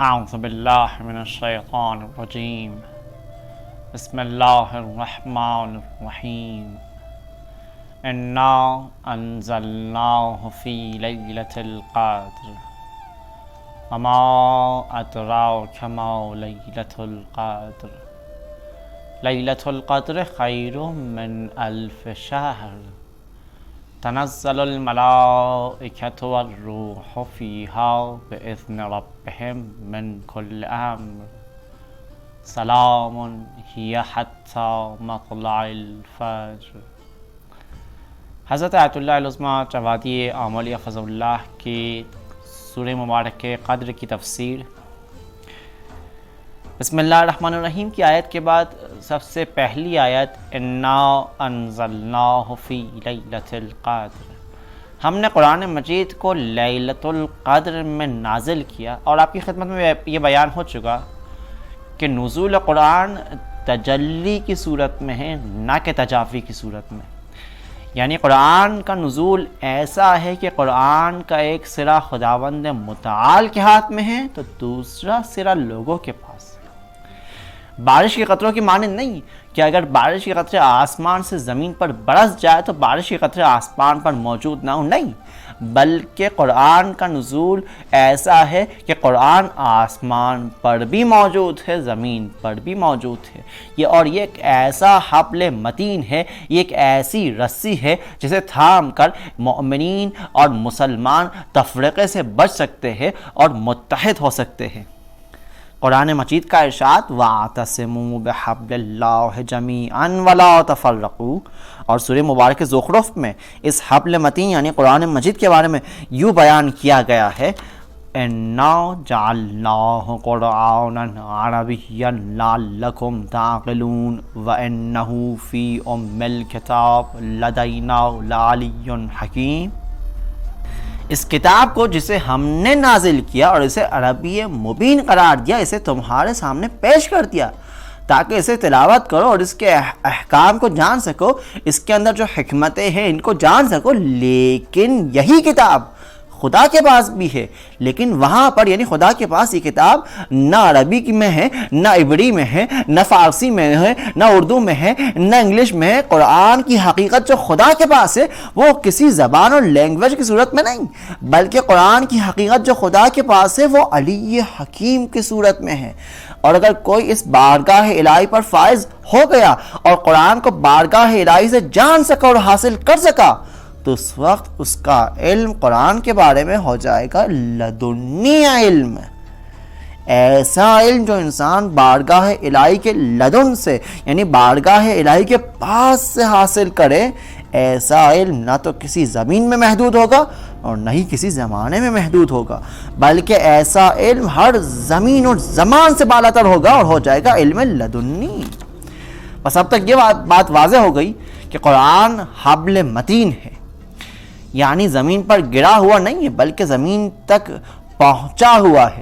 اعوذ باللہ من الشیطان الرجیم بسم اللہ الرحمن الرحیم انا انزلناہ فی لیلۃ القدر وما ادراک ما لیلۃ القدر لیلۃ القدر خیر من الف شہر تنزل الملائکۃ والروح فیہا بإذن ربہم من کل امر سلام ہی حتی مطلع الفجر۔ حضرت آیت اللہ العظمیٰ چوادی آملی حفظ اللہ کی سورہ مبارک قدر کی تفسیر۔ بسم اللہ الرحمن الرحیم کی آیت کے بعد سب سے پہلی آیت انا انزلناہ فی لیلۃ القدر، ہم نے قرآن مجید کو لیلۃ القدر میں نازل کیا، اور آپ کی خدمت میں یہ بیان ہو چکا کہ نزول قرآن تجلی کی صورت میں ہے، نہ کہ تجافی کی صورت میں۔ یعنی قرآن کا نزول ایسا ہے کہ قرآن کا ایک سرا خداوند متعال کے ہاتھ میں ہے تو دوسرا سرا لوگوں کے پاس ہے۔ بارش کے قطروں کی مانند نہیں کہ اگر بارش کے قطرے آسمان سے زمین پر برس جائے تو بارش کے قطرے آسمان پر موجود نہ ہوں، نہیں، بلکہ قرآن کا نزول ایسا ہے کہ قرآن آسمان پر بھی موجود ہے، زمین پر بھی موجود ہے۔ یہ ایک ایسا حبل متین ہے، یہ ایک ایسی رسی ہے جسے تھام کر مومنین اور مسلمان تفرقے سے بچ سکتے ہیں اور متحد ہو سکتے ہیں۔ قرآن مجید کا ارشاد وَاعْتَصِمُوا بِحَبْلِ اللَّهِ جَمِيعًا وَلَا تَفَرَّقُوا، اور سورہ مبارک زخرف میں اس حبل متین یعنی قرآن مجید کے بارے میں یوں بیان کیا گیا ہے اِنَّا جَعَلْنَاهُ قُرْآنًا عَرَبِيًّا لَعَلَّكُمْ تَعْقِلُونَ وَإِنَّهُ فِي أُمِّ الْكِتَابِ لَدَيْنَا لَعَلِيٌّ حَكِيمٌ۔ اس کتاب کو جسے ہم نے نازل کیا اور اسے عربی مبین قرار دیا، اسے تمہارے سامنے پیش کر دیا تاکہ اسے تلاوت کرو اور اس کے احکام کو جان سکو، اس کے اندر جو حکمتیں ہیں ان کو جان سکو۔ لیکن یہی کتاب خدا کے پاس بھی ہے، لیکن وہاں پر یعنی خدا کے پاس یہ کتاب نہ عربی میں ہے، نہ عبری میں ہے، نہ فارسی میں ہے، نہ اردو میں ہے، نہ انگلش میں ہے۔ قرآن کی حقیقت جو خدا کے پاس ہے وہ کسی زبان اور لینگویج کی صورت میں نہیں، بلکہ قرآن کی حقیقت جو خدا کے پاس ہے وہ علی حکیم کی صورت میں ہے۔ اور اگر کوئی اس بارگاہ الہی پر فائز ہو گیا اور قرآن کو بارگاہ الہی سے جان سکا اور حاصل کر سکا تو اس وقت اس کا علم قرآن کے بارے میں ہو جائے گا لدنی علم، ایسا علم جو انسان بارگاہ الہی کے لدن سے یعنی بارگاہ الہی کے پاس سے حاصل کرے۔ ایسا علم نہ تو کسی زمین میں محدود ہوگا اور نہ ہی کسی زمانے میں محدود ہوگا، بلکہ ایسا علم ہر زمین اور زمان سے بالاتر ہوگا اور ہو جائے گا علم لدنی۔ بس اب تک یہ بات واضح ہو گئی کہ قرآن حبل متین ہے، یعنی زمین پر گرا ہوا نہیں ہے بلکہ زمین تک پہنچا ہوا ہے،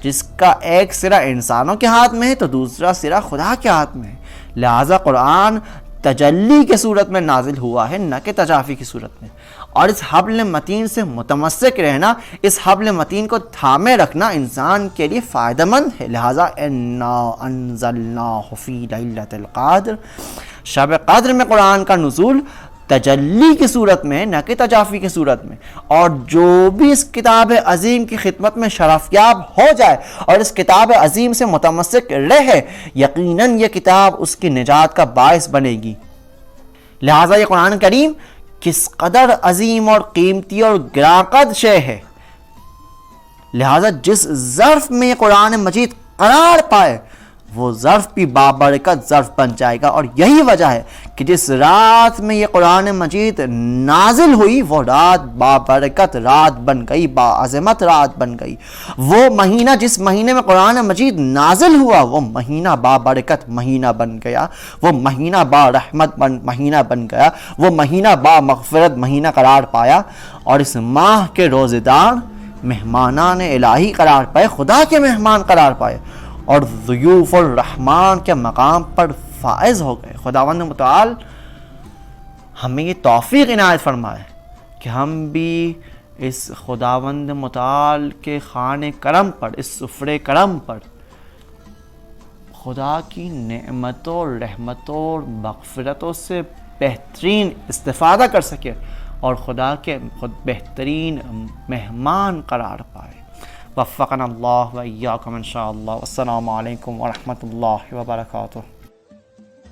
جس کا ایک سرا انسانوں کے ہاتھ میں ہے تو دوسرا سرا خدا کے ہاتھ میں ہے۔ لہٰذا قرآن تجلی کے صورت میں نازل ہوا ہے، نہ کہ تجافی کی صورت میں، اور اس حبل متین سے متمسک رہنا، اس حبل متین کو تھامے رکھنا انسان کے لیے فائدہ مند ہے۔ لہٰذا انا انزلناہ فی لیلۃ القدر، شب قدر میں قرآن کا نزول تجلی کی صورت میں نہ کہ تجافی کی صورت میں، اور جو بھی اس کتاب عظیم کی خدمت میں شرفیاب ہو جائے اور اس کتاب عظیم سے متمسک رہے، یقیناً یہ کتاب اس کی نجات کا باعث بنے گی۔ لہٰذا یہ قرآن کریم کس قدر عظیم اور قیمتی اور گراں شے ہے، لہٰذا جس ظرف میں یہ قرآن مجید قرار پائے وہ ظرف بھی بابرکت ظرف بن جائے گا، اور یہی وجہ ہے کہ جس رات میں یہ قرآن مجید نازل ہوئی وہ رات بابرکت رات بن گئی، باعظمت رات بن گئی۔ وہ مہینہ جس مہینے میں قرآن مجید نازل ہوا وہ مہینہ بابرکت مہینہ بن گیا، وہ مہینہ با رحمت مہینہ بن گیا، وہ مہینہ با مغفرت مہینہ قرار پایا، اور اس ماہ کے روزے دار مہمانان الہی قرار پائے، خدا کے مہمان قرار پائے، اور ضیوف الرحمن کے مقام پر فائز ہو گئے۔ خداوند متعال ہمیں یہ توفیق عنایت فرمائے کہ ہم بھی اس خداوند متعال کے خانے کرم پر، اس سفرے کرم پر خدا کی نعمتوں، رحمتوں اور مغفرتوں سے بہترین استفادہ کر سکے اور خدا کے خود بہترین مہمان قرار پائے۔ وفقنا اللہ و ایاکم انشاءاللہ۔ السلام علیکم ورحمۃ اللہ وبرکاتہ۔